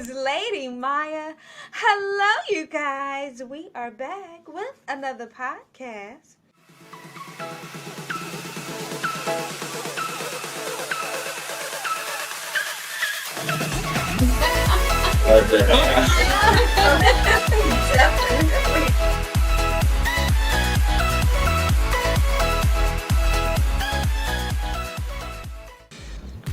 is LadyMyya. Hello, you guys. We are back with another podcast.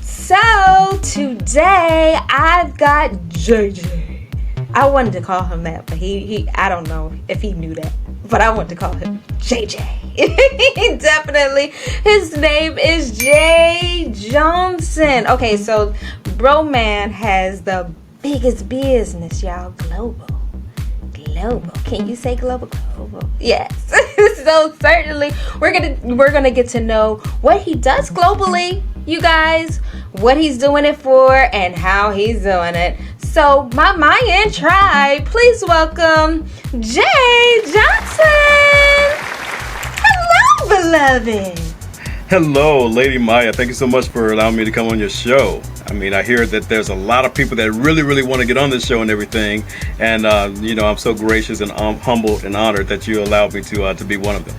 So today I've got JJ. I wanted to call him that, but he I don't know if he knew that, but I wanted to call him JJ. Definitely. His name is Jay Johnson. Okay, so bro man has the biggest business, y'all. Global. Can you say global? Yes. So certainly we're gonna get to know what he does globally, you guys, what he's doing it for, and how he's doing it. So my Myyan tribe, please welcome Jay Johnson. Hello, beloved. Hello, LadyMyya. Thank you so much for allowing me to come on your show. I mean, I hear that there's a lot of people that really want to get on this show and everything. And, I'm so gracious and humbled and honored that you allowed me to be one of them.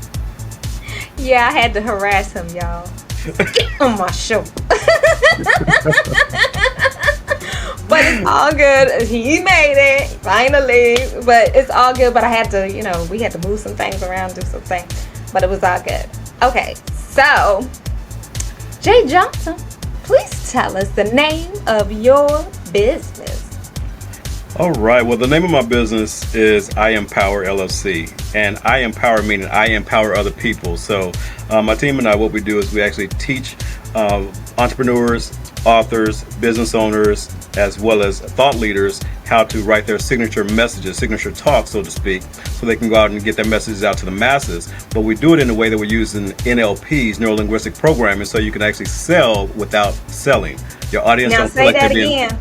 Yeah, I had to harass him, y'all. Get on my show. But it's all good. He made it, finally. But it's all good. But I had to, we had to move some things around, do some things. But it was all good. Okay, so, Jay Johnson, please tell us the name of your business. All right. Well, the name of my business is Power LLC. And I empower meaning I empower other people. So my team and I, what we do is we actually teach entrepreneurs, authors, business owners, as well as thought leaders how to write their signature messages, signature talk, so to speak, so they can go out and get their messages out to the masses. But we do it in a way that we're using NLPs, neuro-linguistic programming, so you can actually sell without selling. Your audience now don't say feel like that again.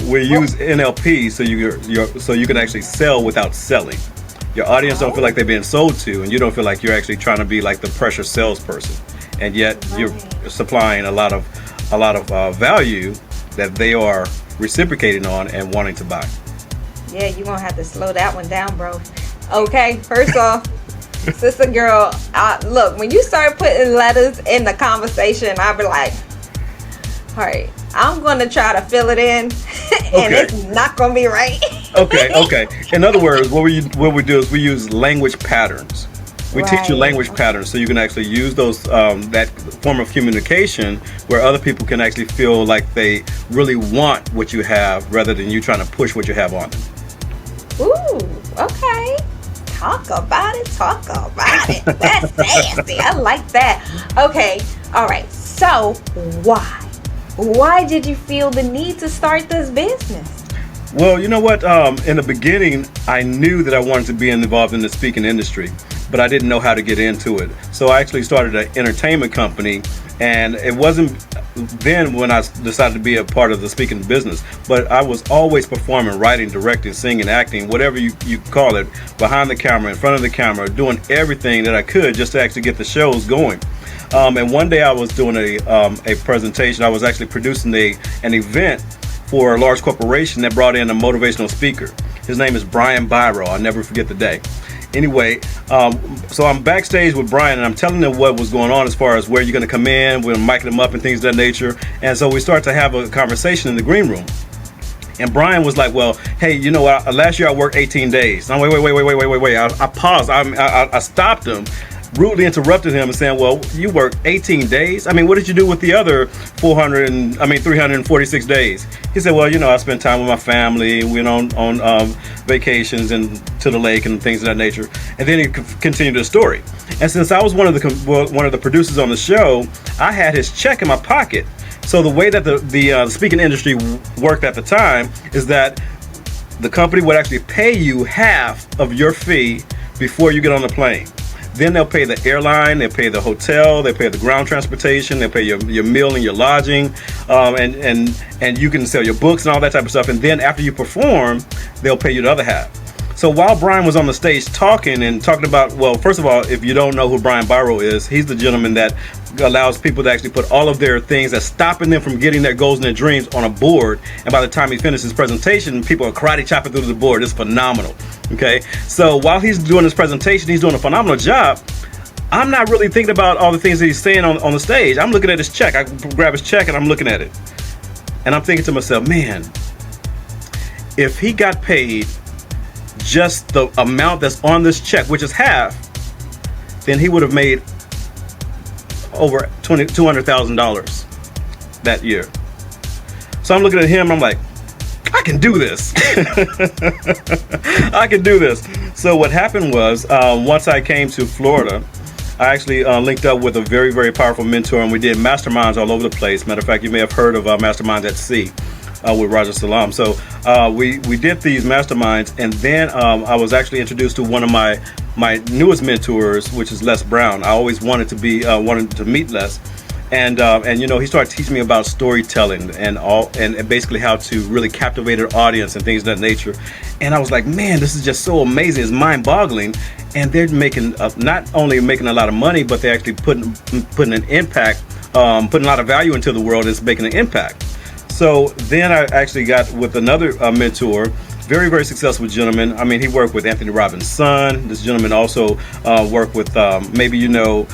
we use NLP so you can actually sell without selling. Your audience don't feel like they're being sold to, and you don't feel like you're actually trying to be like the pressure salesperson. And yet you're supplying a lot of value that they are reciprocating on and wanting to buy. Yeah, you're going to have to slow that one down, bro. Okay, first off, sister girl, look, when you start putting letters in the conversation, I'll be like, all right, I'm going to try to fill it in, and it's not going to be right. Okay. In other words, what we do is we use language patterns. We teach you language patterns so you can actually use those that form of communication where other people can actually feel like they really want what you have rather than you trying to push what you have on them. Ooh, okay. Talk about it. That's nasty. I like that. Okay. All right. So why? Why did you feel the need to start this business? Well, you know what? In the beginning, I knew that I wanted to be involved in the speaking industry, but I didn't know how to get into it. So I actually started an entertainment company, and it wasn't then when I decided to be a part of the speaking business, but I was always performing, writing, directing, singing, acting, whatever you call it, behind the camera, in front of the camera, doing everything that I could just to actually get the shows going. And one day I was doing a presentation. I was actually producing an event for a large corporation that brought in a motivational speaker. His name is Brian Byro. I'll never forget the day. Anyway, so I'm backstage with Brian and I'm telling him what was going on as far as where you're going to come in, we're micing him up and things of that nature. And so we start to have a conversation in the green room. And Brian was like, well, hey, you know what? Last year I worked 18 days. And I'm wait. I paused. I stopped him, rudely interrupted him and saying, well, you worked 18 days? I mean, what did you do with the other 346 days? He said, well, I spent time with my family, went on vacations and to the lake and things of that nature. And then he continued the story. And since I was one of the producers on the show, I had his check in my pocket. So the way that the speaking industry worked at the time is that the company would actually pay you half of your fee before you get on the plane. Then they'll pay the airline, they'll pay the hotel, they'll pay the ground transportation, they'll pay your meal and your lodging, and you can sell your books and all that type of stuff. And then after you perform, they'll pay you the other half. So while Brian was on the stage talking about, well, first of all, if you don't know who Brian Byro is, he's the gentleman that allows people to actually put all of their things that's stopping them from getting their goals and their dreams on a board. And by the time he finishes his presentation, people are karate chopping through the board. It's phenomenal. Okay, so while he's doing his presentation, he's doing a phenomenal job. I'm not really thinking about all the things that he's saying on the stage. I'm looking at his check. I grab his check and I'm looking at it. And I'm thinking to myself, man, if he got paid just the amount that's on this check, which is half, then he would have made over $200,000 that year. So I'm looking at him, I'm like, I can do this. I can do this. So what happened was, once I came to Florida, I actually linked up with a very, very powerful mentor, and we did masterminds all over the place. Matter of fact, you may have heard of Masterminds at Sea with Roger Salam. So we did these masterminds, and then I was actually introduced to one of my newest mentors, which is Les Brown. I always wanted to meet Les. And you know, he started teaching me about storytelling and basically how to really captivate an audience and things of that nature. And I was like, man, this is just so amazing. It's mind-boggling. And they're making not only making a lot of money, but they're actually putting an impact, putting a lot of value into the world. It's making an impact. So then I actually got with another mentor, very, very successful gentleman. I mean, he worked with Anthony Robbins' son. This gentleman also worked with maybe you know.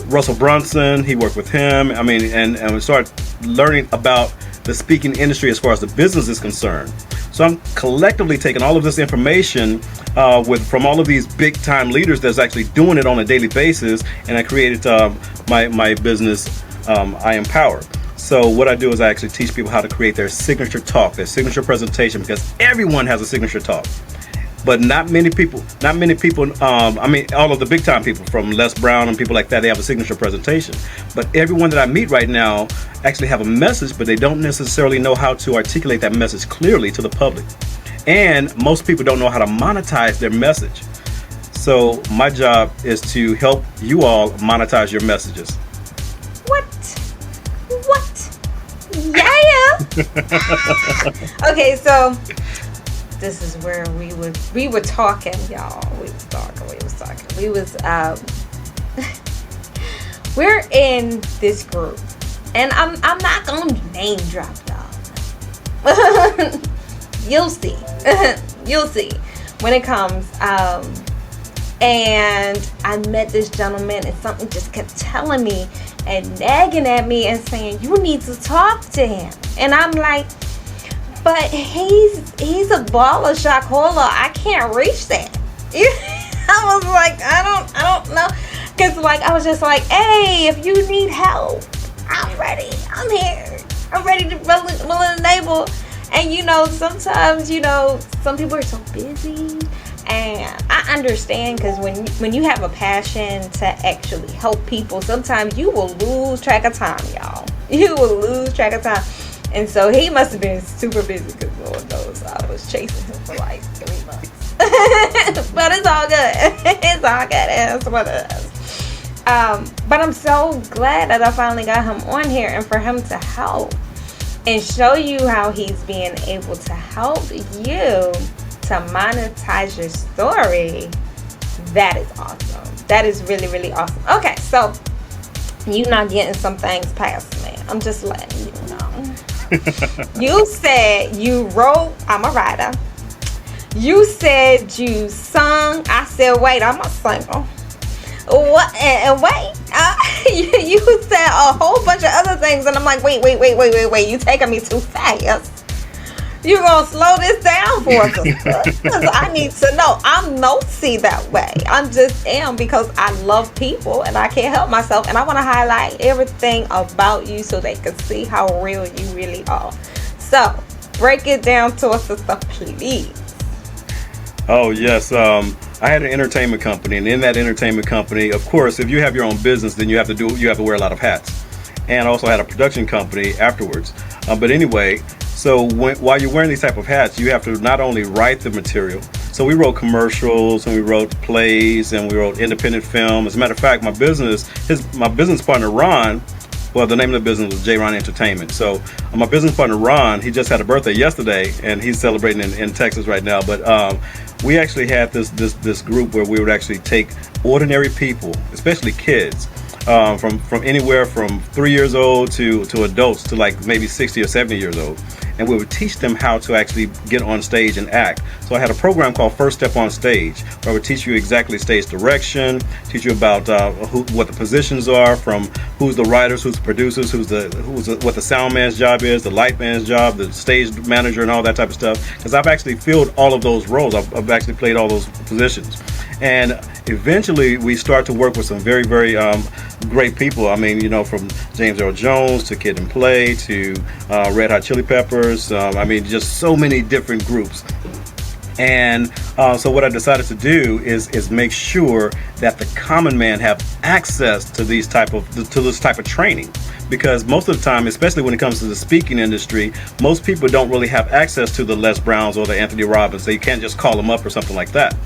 Russell Brunson, he worked with him. I mean, and we started learning about the speaking industry as far as the business is concerned. So I'm collectively taking all of this information from all of these big time leaders that's actually doing it on a daily basis, and I created my business, I Empower. So what I do is I actually teach people how to create their signature talk, their signature presentation, because everyone has a signature talk. But not many people, I mean, all of the big time people from Les Brown and people like that, they have a signature presentation. But everyone that I meet right now actually have a message, but they don't necessarily know how to articulate that message clearly to the public. And most people don't know how to monetize their message. So my job is to help you all monetize your messages. What? Yeah. Okay, so this is where we were talking, y'all. We're in this group, and I'm not gonna name drop y'all. You'll see. You'll see when it comes. And I met this gentleman, and something just kept telling me and nagging at me and saying, you need to talk to him. And I'm like, but he's a baller shot caller. I can't reach that. I was like, I don't know. Because like, I was just like, hey, if you need help, I'm ready. I'm here. I'm ready to willing to enable. And you know, sometimes, you know, some people are so busy. And I understand, because when you have a passion to actually help people, sometimes you will lose track of time, y'all. You will lose track of time. And so he must have been super busy, because Lord knows I was chasing him for like 3 months. But it's all good. It's all good. It's what it is. But I'm so glad that I finally got him on here, and for him to help and show you how he's being able to help you to monetize your story. That is awesome. That is really, really awesome. Okay, so you not getting some things past me. I'm just letting you know. You said you wrote. I'm a writer. You said you sung. I said, wait, I'm a singer. What? And wait. You said a whole bunch of other things, and I'm like, wait. You taking me too fast. You gonna slow this down for us, because I need to know. I'm nosy that way. I'm just am, because I love people and I can't help myself, and I want to highlight everything about you so they can see how real you really are. So break it down to us, sister, please. Oh yes, I had an entertainment company, and in that entertainment company, of course, if you have your own business, then you have to wear a lot of hats. And I also had a production company afterwards. But anyway. So while you're wearing these type of hats, you have to not only write the material. So we wrote commercials, and we wrote plays, and we wrote independent film. As a matter of fact, my business partner Ron, Well, the name of the business was J. Ron Entertainment. So my business partner Ron, he just had a birthday yesterday, and he's celebrating in Texas right now. But we actually had this group where we would actually take ordinary people, especially kids, from anywhere from 3 years old to adults to like maybe 60 or 70 years old, and we would teach them how to actually get on stage and act. So I had a program called First Step on Stage, where I would teach you exactly stage direction, teach you about what the positions are, from who's the writers, who's the producers, what the sound man's job is, the light man's job, the stage manager, and all that type of stuff. Because I've actually filled all of those roles. I've actually played all those positions. And eventually we start to work with some very, very great people. I mean, from James Earl Jones to Kid and Play to Red Hot Chili Peppers. I mean, just so many different groups. And so what I decided to do is make sure that the common man have access to this type of training. Because most of the time, especially when it comes to the speaking industry, most people don't really have access to the Les Browns or the Anthony Robbins. So you can't just call them up or something like that.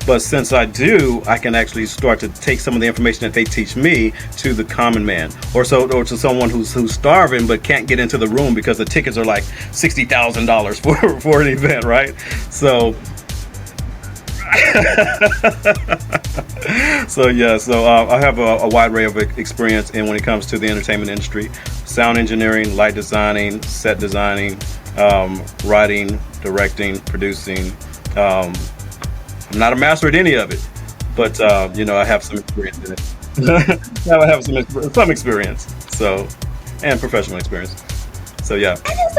But since I do, I can actually start to take some of the information that they teach me to the common man, or to someone who's starving but can't get into the room because the tickets are like $60,000 for an event, right? So I have a wide array of experience in when it comes to the entertainment industry: sound engineering, light designing, set designing, writing, directing, producing. I'm not a master at any of it, but I have some experience in it. I have some experience, and professional experience. So yeah. That is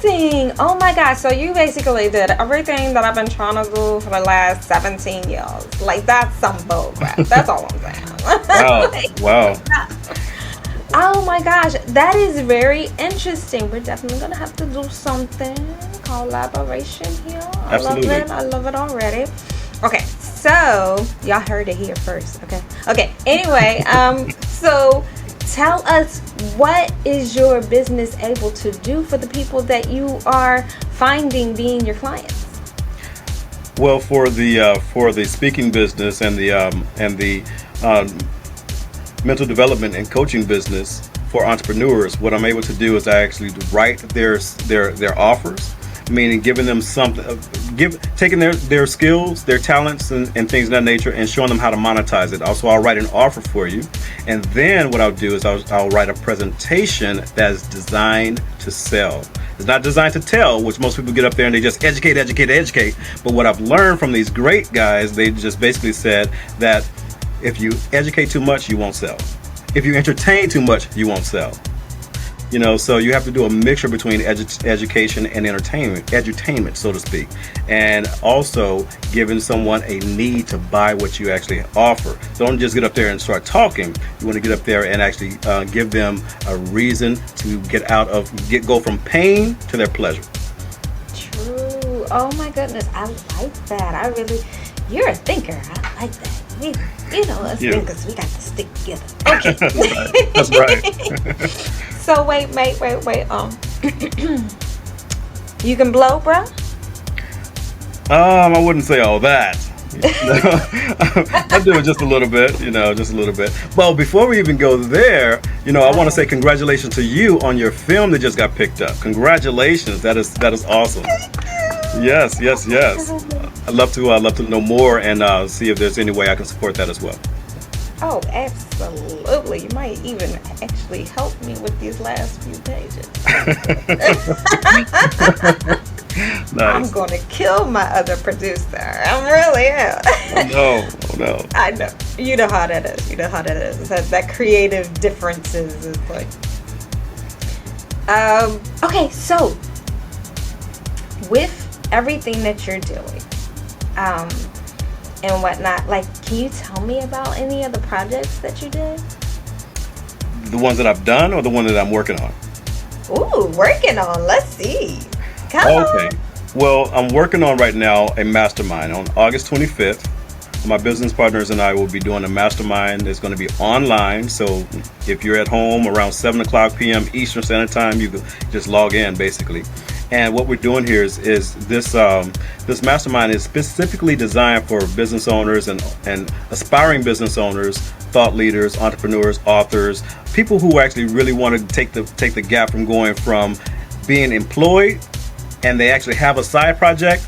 amazing. Oh my gosh. So you basically did everything that I've been trying to do for the last 17 years. Like, that's some bull crap. That's all I'm saying. Wow. Oh my gosh. That is very interesting. We're definitely going to have to do something. Collaboration here. Absolutely. I love it already. Okay. So y'all heard it here first. Okay. Anyway, so tell us, what is your business able to do for the people that you are finding being your clients? Well, for the speaking business and the mental development and coaching business for entrepreneurs, what I'm able to do is I actually write their offers, meaning giving them something, taking their skills, their talents, and things of that nature, and showing them how to monetize it. Also, I'll write an offer for you, and then what I'll do is I'll write a presentation that is designed to sell. It's not designed to tell, which most people get up there and they just educate. But what I've learned from these great guys, they just basically said that if you educate too much, you won't sell. If you entertain too much, you won't sell. So you have to do a mixture between education and edutainment, so to speak, and also giving someone a need to buy what you actually offer. So don't just get up there and start talking. You want to get up there and actually give them a reason to go from pain to their pleasure. True. Oh my goodness, I like that. You're a thinker. I like that. Us thinkers, we got to stick together. Okay. That's right. So wait. You can blow, bro? I wouldn't say all that. I do it just a little bit. Well, before we even go there, I want to say congratulations to you on your film that just got picked up. Congratulations. That is awesome. Yes. I'd love to know more and see if there's any way I can support that as well. Oh, absolutely. You might even actually help me with these last few pages. Nice. I'm going to kill my other producer. I really am. Oh no. I know. You know how that is. It's that creative differences is like. Okay, so with everything that you're doing, and whatnot, like, can you tell me about any of the projects that you did? The ones that I've done, or the one that I'm working on? Ooh, working on. Let's see. Come on. Well, I'm working on right now a mastermind on August 25th. My business partners and I will be doing a mastermind. It's going to be online, so if you're at home around 7 o'clock p.m. Eastern Standard Time, you can just log in, basically. And what we're doing here is this mastermind is specifically designed for business owners and aspiring business owners, thought leaders, entrepreneurs, authors, people who actually really want to take the gap from going from being employed and they actually have a side project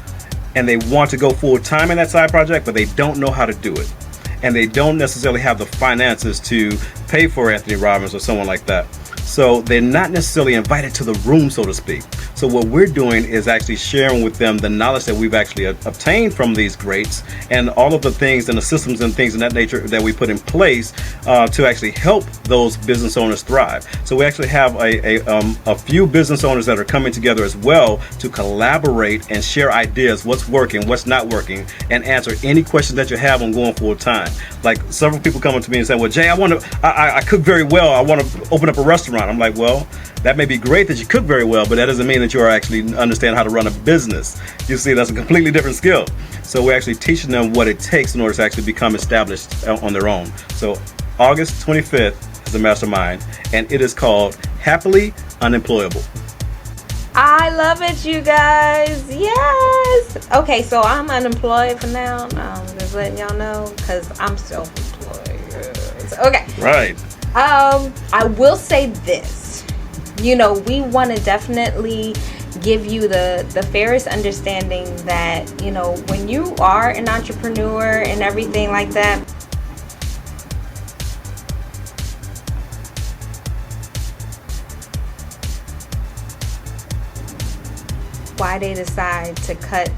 and they want to go full time in that side project, but they don't know how to do it. And they don't necessarily have the finances to pay for Anthony Robbins or someone like that. So they're not necessarily invited to the room, so to speak. So what we're doing is actually sharing with them the knowledge that we've actually obtained from these greats and all of the things and the systems and things in that nature that we put in place to actually help those business owners thrive. So we actually have a few business owners that are coming together as well to collaborate and share ideas, what's working, what's not working, and answer any questions that you have on going full time. Like several people coming to me and saying, well, Jay, I cook very well. I want to open up a restaurant. I'm like, well, that may be great that you cook very well, but that doesn't mean that you are actually understand how to run a business. You see, that's a completely different skill. So we're actually teaching them what it takes in order to actually become established on their own. So August 25th is the mastermind, and it is called Happily Unemployable. I love it, you guys. Yes. Okay, so I'm unemployed for now. Just letting y'all know, because I'm self-employed. Yes. Okay. Right. I will say this. We want to definitely give you the fairest understanding that, when you are an entrepreneur and everything like that, why they decide to cut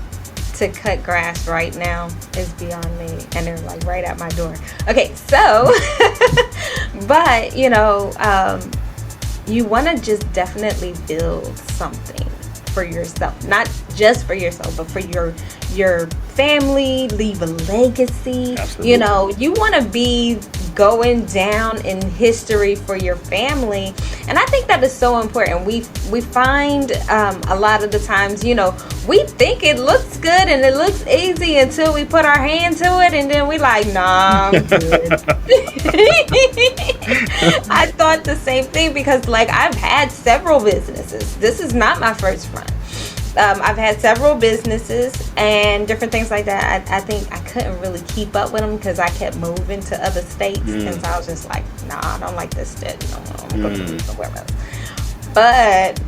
grass right now is beyond me, and they're like right at my door. Okay, so but you want to just definitely build something for yourself, not just for yourself, but for your family, leave a legacy. Absolutely. You want to be going down in history for your family, and I think that is so important. We find a lot of the times, we think it looks good and it looks easy until we put our hand to it, and then we like, nah, I'm good. I thought the same thing, because I've had several businesses. This is not my first run. I've had several businesses and different things like that. I think I couldn't really keep up with them because I kept moving to other states, and so I was just like, nah, I don't like this state. I'm going to move somewhere else. But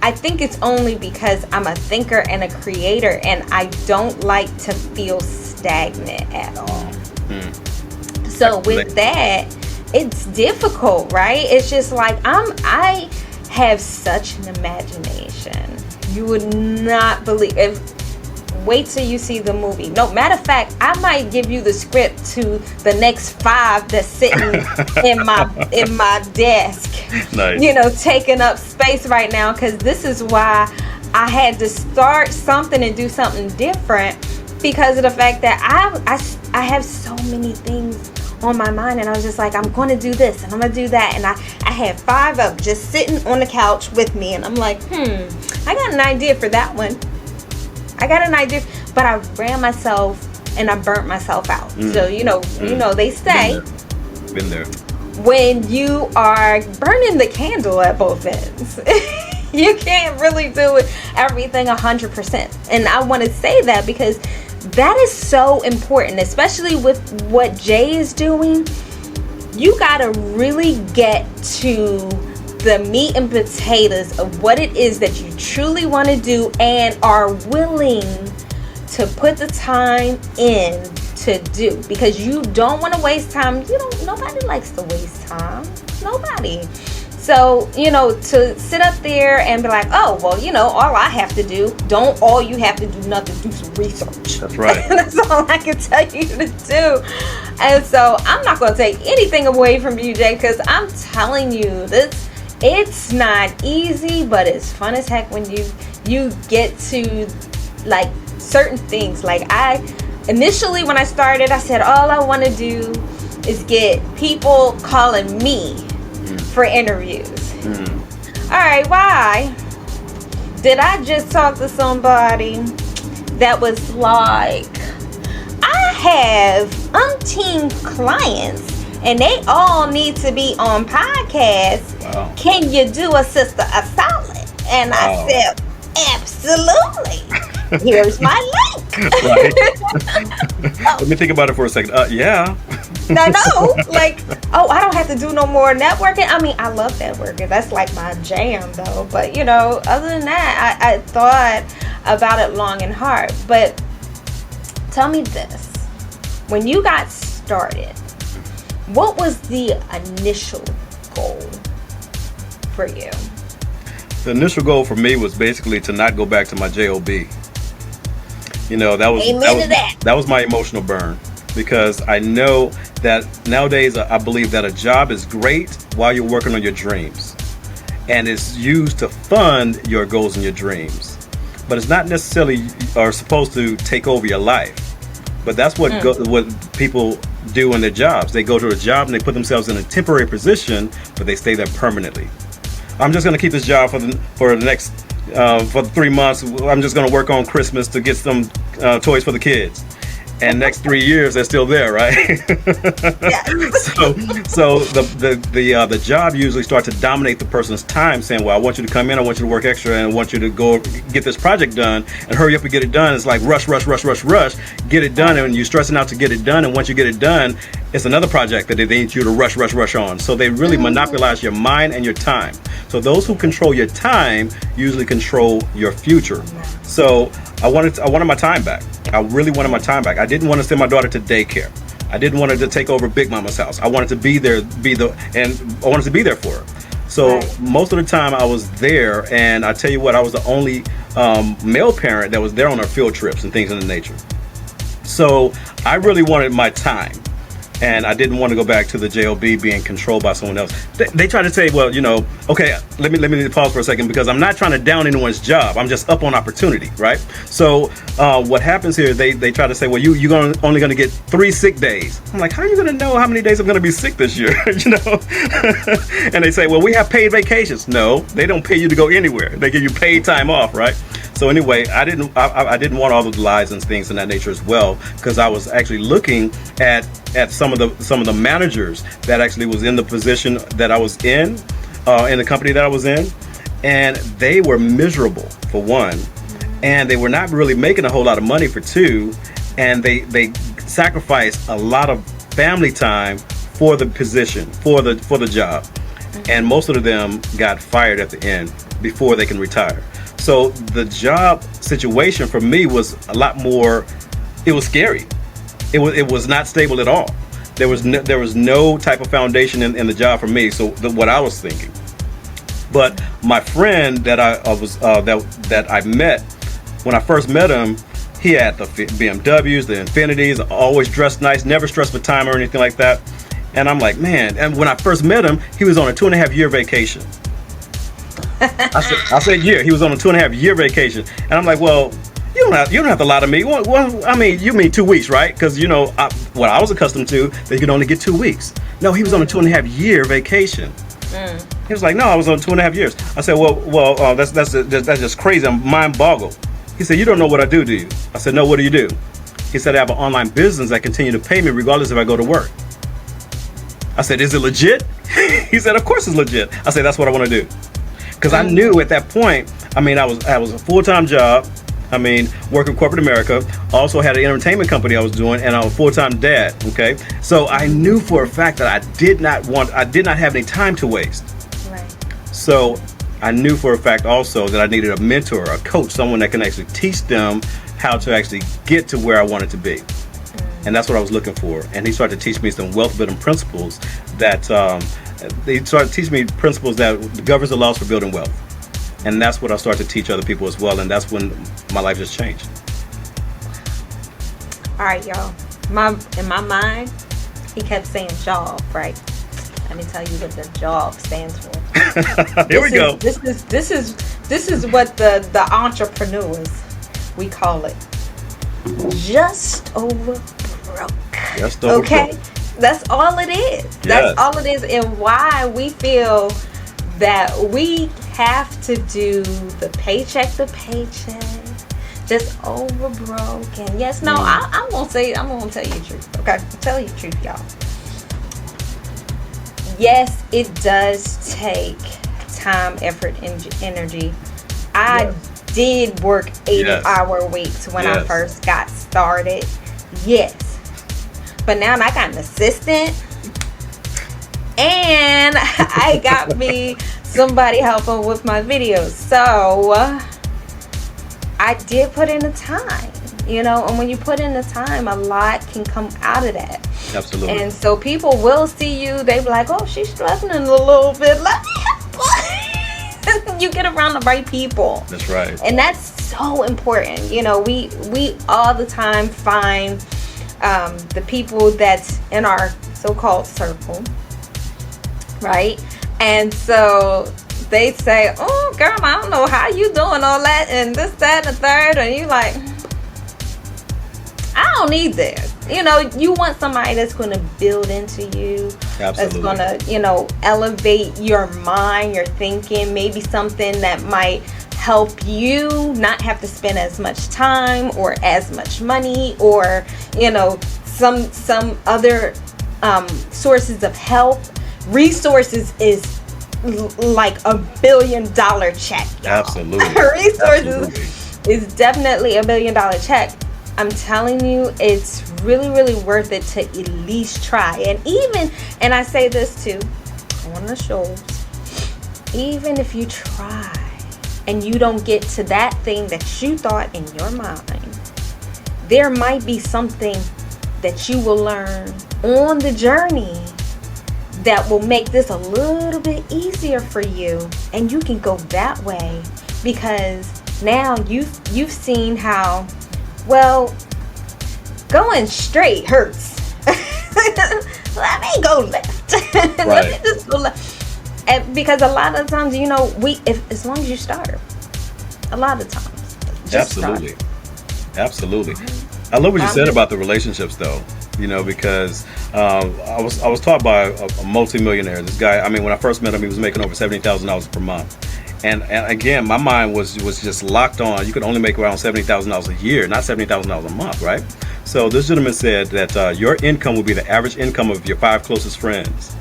I think it's only because I'm a thinker and a creator, and I don't like to feel stagnant at all. So with that, it's difficult, right? It's just like I have such an imagination. You would not believe. Wait till you see the movie. No, matter of fact, I might give you the script to the next 5 that's sitting in my desk. Nice. Taking up space right now, because this is why I had to start something and do something different, because of the fact that I have so many things on my mind, and I was just like, I'm going to do this and I'm going to do that, and I had 5 of them just sitting on the couch with me, and I'm like, I got an idea for that one. I got an idea, but I ran myself and I burnt myself out. So they say, been there. When you are burning the candle at both ends, you can't really do everything 100%. And I want to say that because that is so important, especially with what Jay is doing. You gotta really get to the meat and potatoes of what it is that you truly want to do and are willing to put the time in to do, because you don't want to waste time. Nobody likes to waste time. Nobody. So, to sit up there and be like, oh, well, all I have to do, all you have to do nothing, do some research. That's right. That's all I can tell you to do. And so I'm not going to take anything away from you, Jay, because I'm telling you, it's not easy, but it's fun as heck when you get to, certain things. Initially when I started, I said, all I want to do is get people calling me for interviews. All right, why? Did I just talk to somebody that was like, I have umpteen clients and they all need to be on podcasts. Wow. Can you do a sister a solid? And I Wow. said, absolutely. Here's my link. Right. Let me think about it for a second. Yeah. No, like, oh, I don't have to do no more networking. I mean, I love networking. That's like my jam, though. But, you know, other than that, I thought about it long and hard. But tell me this. When you got started, what was the initial goal for you? The initial goal for me was basically to not go back to my job. You know, that was my emotional burn, because I know that nowadays I believe that a job is great while you're working on your dreams, and it's used to fund your goals and your dreams, but it's not necessarily or supposed to take over your life. But that's what what people do in their jobs. They go to a job and they put themselves in a temporary position, but they stay there permanently. I'm just going to keep this job for the next for 3 months. I'm just going to work on Christmas to get some toys for the kids. And next 3 years they're still there, right? So the job usually starts to dominate the person's time, saying, "Well, I want you to come in, I want you to work extra, and I want you to go get this project done, and hurry up and get it done." It's like rush, get it done, and you're stressing out to get it done. And once you get it done, it's another project that they need you to rush on. So they really monopolize your mind and your time. So those who control your time usually control your future. So I wanted my time back. I really wanted my time back. I didn't want to send my daughter to daycare. I didn't want her to take over Big Mama's house. I wanted to be there, and I wanted to be there for her. So most of the time I was there, and I tell you what, I was the only male parent that was there on our field trips and things of the nature. So I really wanted my time. And I didn't want to go back to the job being controlled by someone else. They try to say, well, you know, okay, let me pause for a second, because I'm not trying to down anyone's job. I'm just up on opportunity, right? So what happens here, they try to say, well, you're only going to get 3 sick days. I'm like, how are you going to know how many days I'm going to be sick this year? You know? And they say, well, we have paid vacations. No, they don't pay you to go anywhere. They give you paid time off, right? So anyway, I didn't want all the lies and things in that nature as well, because I was actually looking at some of the managers that actually was in the position that I was in the company that I was in, and they were miserable for one, and they were not really making a whole lot of money for two, and they sacrificed a lot of family time for the position, for the job, and most of them got fired at the end before they can retire. So the job situation for me was a lot more. It was scary. It was not stable at all. There was no type of foundation in the job for me. So what I was thinking. But my friend that I met, when I first met him, he had the BMWs, the Infinities, always dressed nice, never stressed for time or anything like that. And I'm like, man. And when I first met him, he was on a 2.5-year vacation. I said, yeah, he was on a 2.5-year vacation, and I'm like, well, you don't have to lie to me. Well, I mean, you mean 2 weeks, right? Because you know what I was accustomed to, that you could only get 2 weeks. No, he was on a 2.5-year vacation. He was like, no, I was on 2.5 years. I said, well, that's just crazy. I'm mind boggled. He said, you don't know what I do you? I said, no, what do you do? He said, I have an online business that continue to pay me regardless if I go to work. I said, is it legit? He said, of course it's legit. I said, that's what I want to do. Because I knew at that point, I mean, I was a full-time job. I mean, working corporate America. Also had an entertainment company I was doing, and I was a full-time dad. Okay, so I knew for a fact that I did not have any time to waste. Right. So I knew for a fact also that I needed a mentor, a coach, someone that can actually teach them how to actually get to where I wanted to be. And that's what I was looking for. And he started to teach me some wealth building principles that. They started teaching me principles that governs the laws for building wealth, and that's what I started to teach other people as well. And that's when my life just changed. All right, y'all. In my mind, he kept saying job, right? Let me tell you what the job stands for. Here we go. This is what the entrepreneurs, we call it. Just over broke. Just over broke. That's all it is. Yes. That's all it is. And why we feel that we have to do the paycheck to paycheck, just over broke. And yes, no, I'm gonna tell you the truth. Okay, I'll tell you the truth, y'all. Yes, it does take time, effort, and energy I did work 80-hour weeks when I Yes. first got started. Yes. But now I got an assistant. And I got me somebody helping with my videos. So I did put in the time, you know, and when you put in the time, a lot can come out of that. Absolutely. And so people will see you, they be like, oh, she's struggling a little bit. Let me help. You get around the right people. That's right. And that's so important. You know, we all the time find the people that's in our so-called circle, right? And so they say, oh, girl, I don't know how you doing all that and this, that, and the third. And you like, I don't need this. You know, you want somebody that's going to build into you. Absolutely. That's going to, you know, elevate your mind, your thinking, maybe something that might help you not have to spend as much time or as much money, or, you know, some other sources of help. Resources is like $1 billion check, y'all. Absolutely. Resources is definitely $1 billion check. I'm telling you, it's really, really worth it to at least try. And I say this too on the shows, even if you try and you don't get to that thing that you thought in your mind, there might be something that you will learn on the journey that will make this a little bit easier for you, and you can go that way, because now you've seen how, well, going straight hurts. Let me go left. Right. Let me just go left. And because a lot of times, you know, as long as you start, a lot of times, just Absolutely. start. Absolutely. I love what you said about the relationships, though. You know, because I was taught by a multimillionaire. This guy, I mean, when I first met him, he was making over $70,000 per month. And again, my mind was just locked on. You could only make around $70,000 a year, not $70,000 a month, right? So this gentleman said that your income will be the average income of your 5 closest friends.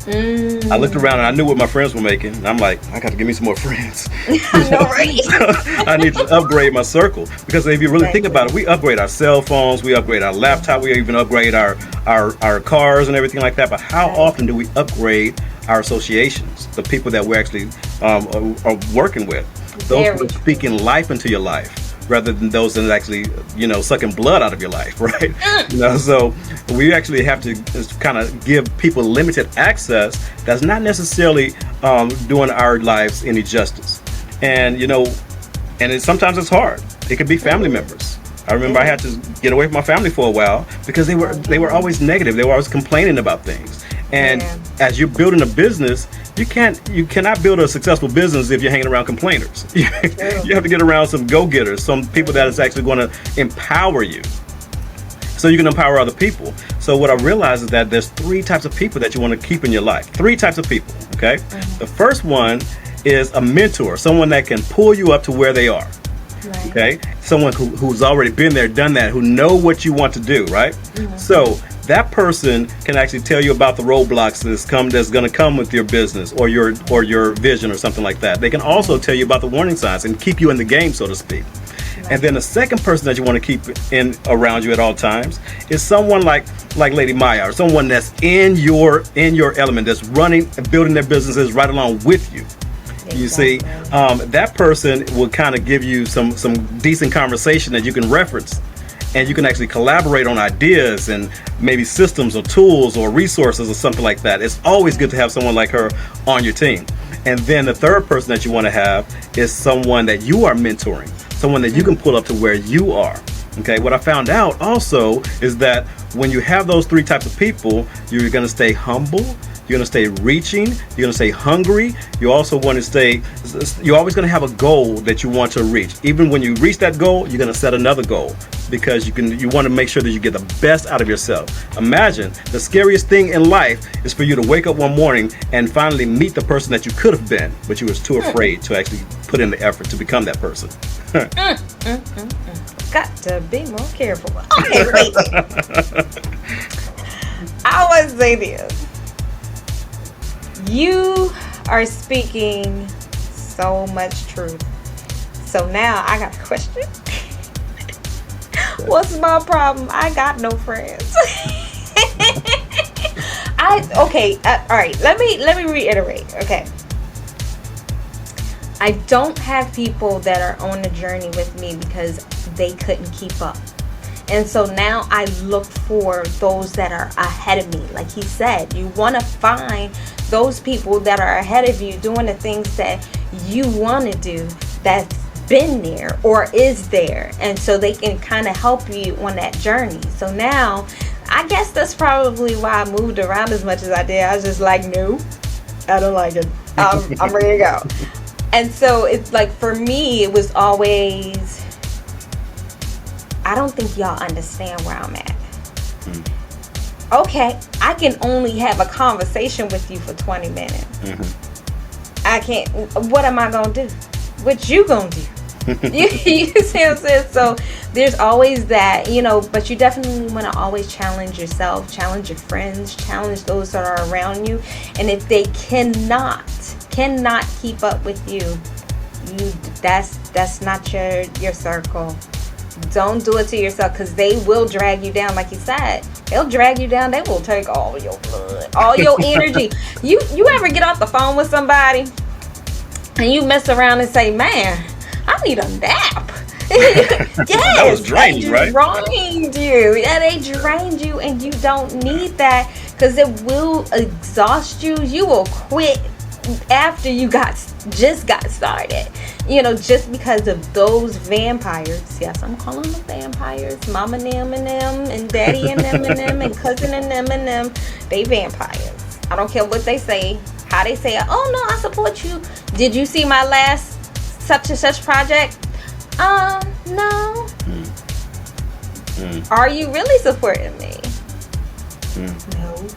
I looked around and I knew what my friends were making, and I'm like, I got to give me some more friends. I know, right? I need to upgrade my circle, because if you really think about it, we upgrade our cell phones, we upgrade our laptop, we even upgrade our cars and everything like that. But how often do we upgrade our associations, the people that we're actually are working with, those who are speaking life into your life, rather than those that are actually, you know, sucking blood out of your life, right? You know, so we actually have to kind of give people limited access that's not necessarily doing our lives any justice. And, you know, and sometimes it's hard. It could be family members. I remember I had to get away from my family for a while because they were always negative. They were always complaining about things. And as you're building a business, you cannot build a successful business if you're hanging around complainers. You have to get around some go-getters, some people that is actually going to empower you, so you can empower other people. So what I realized is that there's 3 types of people that you want to keep in your life. 3 types of people, okay? The first one is a mentor, someone that can pull you up to where they are. Right. Okay, someone who's already been there, done that, who know what you want to do, right? So that person can actually tell you about the roadblocks that's going to come with your business or your vision or something like that. They can also tell you about the warning signs and keep you in the game, so to speak. Right. And then the second person that you want to keep around you at all times is someone like LadyMyya, or someone that's in your element, that's running and building their businesses right along with you. You see, that person will kind of give you some decent conversation that you can reference, and you can actually collaborate on ideas and maybe systems or tools or resources or something like that. It's always good to have someone like her on your team. And then the third person that you want to have is someone that you are mentoring, someone that you can pull up to where you are. Okay, what I found out also is that when you have those 3 types of people, you're going to stay humble, you're going to stay reaching, you're going to stay hungry, you also want to stay, you're always going to have a goal that you want to reach. Even when you reach that goal, you're going to set another goal, because you want to make sure that you get the best out of yourself. Imagine the scariest thing in life is for you to wake up one morning and finally meet the person that you could have been, but you was too afraid to actually put in the effort to become that person. Got to be more careful. Okay, wait. I want to say this. You are speaking so much truth. so now I got a question. What's my problem? I got no friends. All right. Let me reiterate. Okay. I don't have people that are on the journey with me because they couldn't keep up. And so now I look for those that are ahead of me. Like he said, you want to find those people that are ahead of you doing the things that you want to do, that's been there or is there. And so they can kind of help you on that journey. So now, I guess that's probably why I moved around as much as I did. I was just like, no, I don't like it. I'm ready to go. And so it's like, for me, it was always, I don't think y'all understand where I'm at. Okay, I can only have a conversation with you for 20 minutes. I can't, what am I going to do? What you going to do? you see what I'm saying? So there's always that, but you definitely want to always challenge yourself, challenge your friends, challenge those that are around you. And if they cannot keep up with you, that's not your circle. Don't do it to yourself, because they will drag you down. Like you said, they'll drag you down. They will take all your blood, all your energy. You ever get off the phone with somebody and you mess around and say, man, I need a nap. Yes, that was draining, right? Drained you. Yeah, they drained you, and you don't need that, because it will exhaust you. You will quit after you just got started, just because of those vampires. Yes, I'm calling them vampires. Mama them and them, and daddy and them, and cousin and them. They vampires. I don't care what they say, how they say it. Oh no, I support you. Did you see my last such and such project? No. Are you really supporting me? No.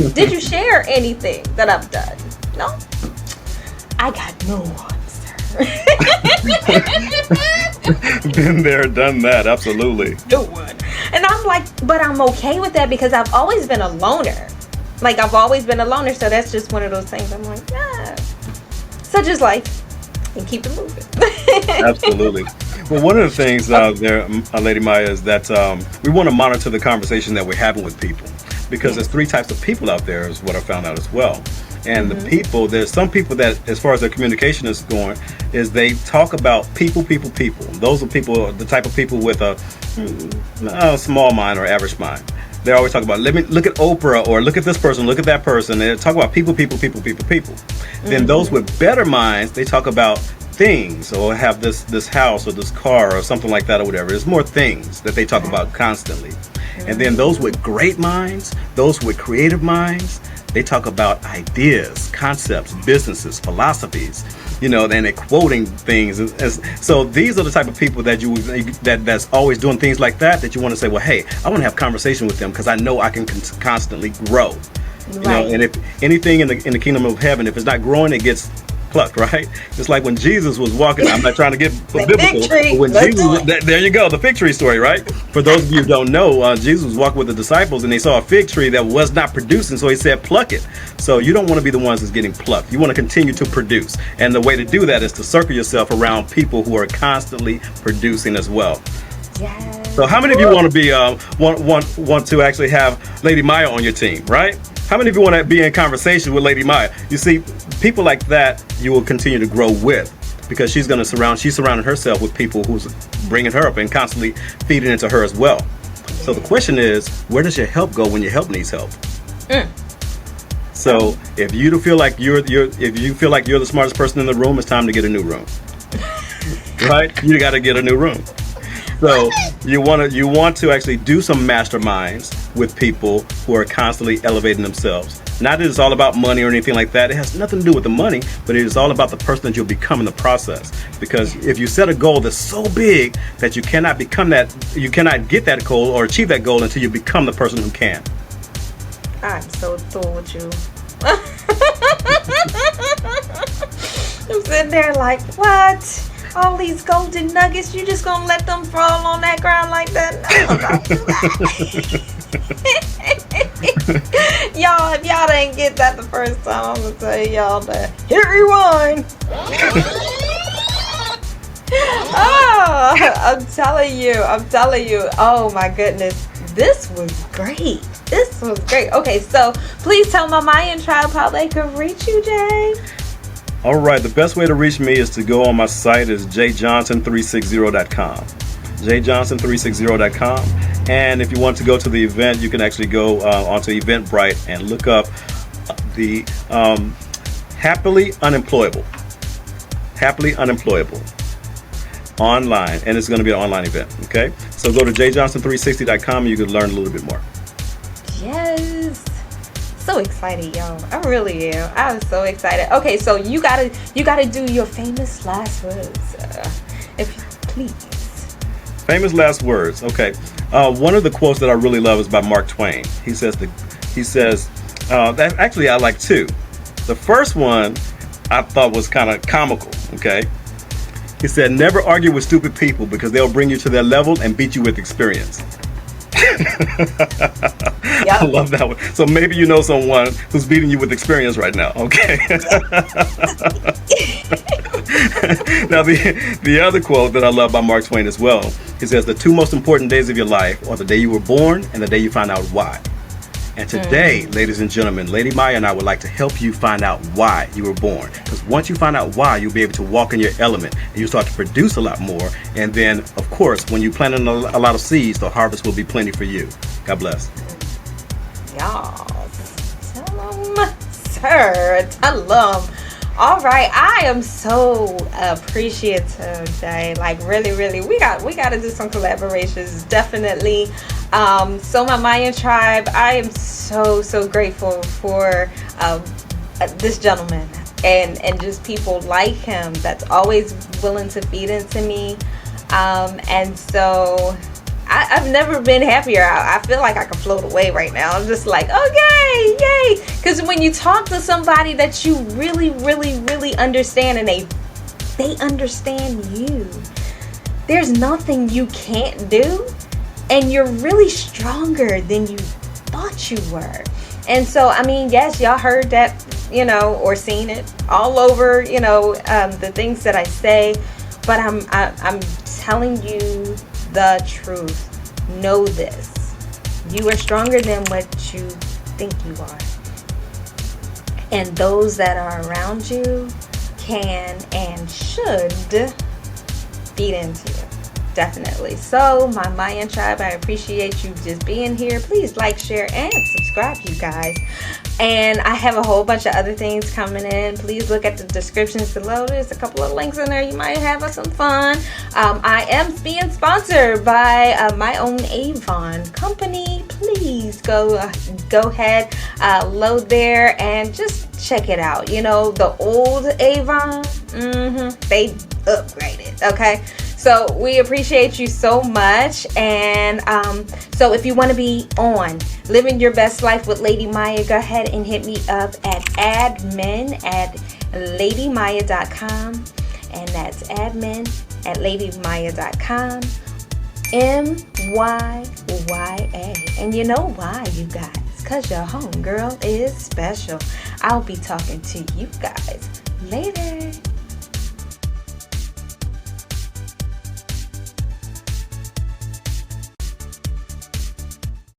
Did you share anything that I've done? No. I got no answer. Been there, done that, absolutely. No one. And I'm like, but I'm okay with that, because I've always been a loner. So that's just one of those things. I'm like, yeah. So just life. And keep it moving. Absolutely. Well, one of the things there, LadyMyya, is that we want to monitor the conversation that we're having with people, because there's three types of people out there, is what I found out as well. And the people, there's some people that, as far as their communication is going, is they talk about people. Those are people, the type of people with a small mind or average mind. They always talk about, look at Oprah, or look at this person, look at that person. They talk about people. Then those with better minds, they talk about things, or have this house or this car or something like that, or whatever. There's more things that they talk about constantly. And then those with great minds, those with creative minds, they talk about ideas, concepts, businesses, philosophies, and they're quoting things. So these are the type of people that that's always doing things like that you want to say, well, hey, I want to have conversation with them, because I know I can constantly grow. Right. And if anything in the kingdom of heaven, if it's not growing, it gets plucked, right? It's like when Jesus was walking, I'm not trying to get biblical, but when there you go, the fig tree story, right? For those of you who don't know, Jesus was walking with the disciples, and they saw a fig tree that was not producing, so he said, pluck it. So you don't want to be the ones that's getting plucked. You want to continue to produce. And the way to do that is to circle yourself around people who are constantly producing as well. Yes. So how many of you want to be want to actually have LadyMyya on your team, right? How many of you want to be in conversation with LadyMyya? You see, people like that you will continue to grow with, because she's surrounding herself with people who's bringing her up and constantly feeding into her as well. So the question is, where does your help go when your help needs help? So if you feel like you're the smartest person in the room, it's time to get a new room. Right? You got to get a new room. So you want to actually do some masterminds with people who are constantly elevating themselves. Not that it's all about money or anything like that. It has nothing to do with the money, but it is all about the person that you'll become in the process. Because if you set a goal that's so big that you cannot get that goal or achieve that goal until you become the person who can. I'm so through with you. I'm sitting there like, what? All these golden nuggets, you just gonna let them fall on that ground like that? No, don't do that. Y'all, if y'all didn't get that the first time, I'm gonna tell y'all that. Hit rewind. I'm telling you. Oh my goodness. This was great. Okay, so please tell my Myya tribe how they can reach you, Jay. All right, the best way to reach me is to go on my site is jjohnson360.com. jjohnson360.com. And if you want to go to the event, you can actually go onto Eventbrite and look up the Happily Unemployable online, and it's going to be an online event. Okay, so go to jjohnson360.com and you can learn a little bit more. Yes, so excited, y'all. I really am. I was so excited. Okay, so you gotta do your famous last words, if you please. Famous last words. Okay, one of the quotes that I really love is by Mark Twain. He says that actually I like two. The first one I thought was kind of comical. Okay, he said, "Never argue with stupid people because they'll bring you to their level and beat you with experience." Yep. I love that one. So maybe you know someone who's beating you with experience right now. Okay. Now the other quote that I love by Mark Twain as well. He says, "The two most important days of your life are the day you were born and the day you find out why." And today, ladies and gentlemen, Lady Myya and I would like to help you find out why you were born. Because once you find out why, you'll be able to walk in your element and you'll start to produce a lot more. And then, of course, when you plant in a lot of seeds, the harvest will be plenty for you. God bless. Y'all, tell them, sir, tell them. All right, I am so appreciative, Jay. Like really, we got to do some collaborations, definitely. So my Myya tribe, I am so grateful for this gentleman and just people like him that's always willing to feed into me. And so I've never been happier. I feel like I can float away right now. I'm just like, okay, yay. Because when you talk to somebody that you really understand and they understand you, there's nothing you can't do. And you're really stronger than you thought you were. And so, I mean, yes, y'all heard that, or seen it all over, the things that I say. But I'm telling you the truth. Know this. You are stronger than what you think you are. And those that are around you can and should feed into you. Definitely. So my Myya tribe, I appreciate you just being here. Please like, share, and subscribe, you guys. And I have a whole bunch of other things coming in. Please look at the descriptions below. There's a couple of links in there. You might have some fun. I am being sponsored by my own Avon company. Please go ahead, load there and just check it out. The old Avon, they upgraded. Okay. So we appreciate you so much. And so if you want to be on Living Your Best Life with Lady Myya, go ahead and hit me up at admin@ladymyya.com. And that's admin@ladymyya.com. MYYA. And you know why, you guys? Because your homegirl is special. I'll be talking to you guys later.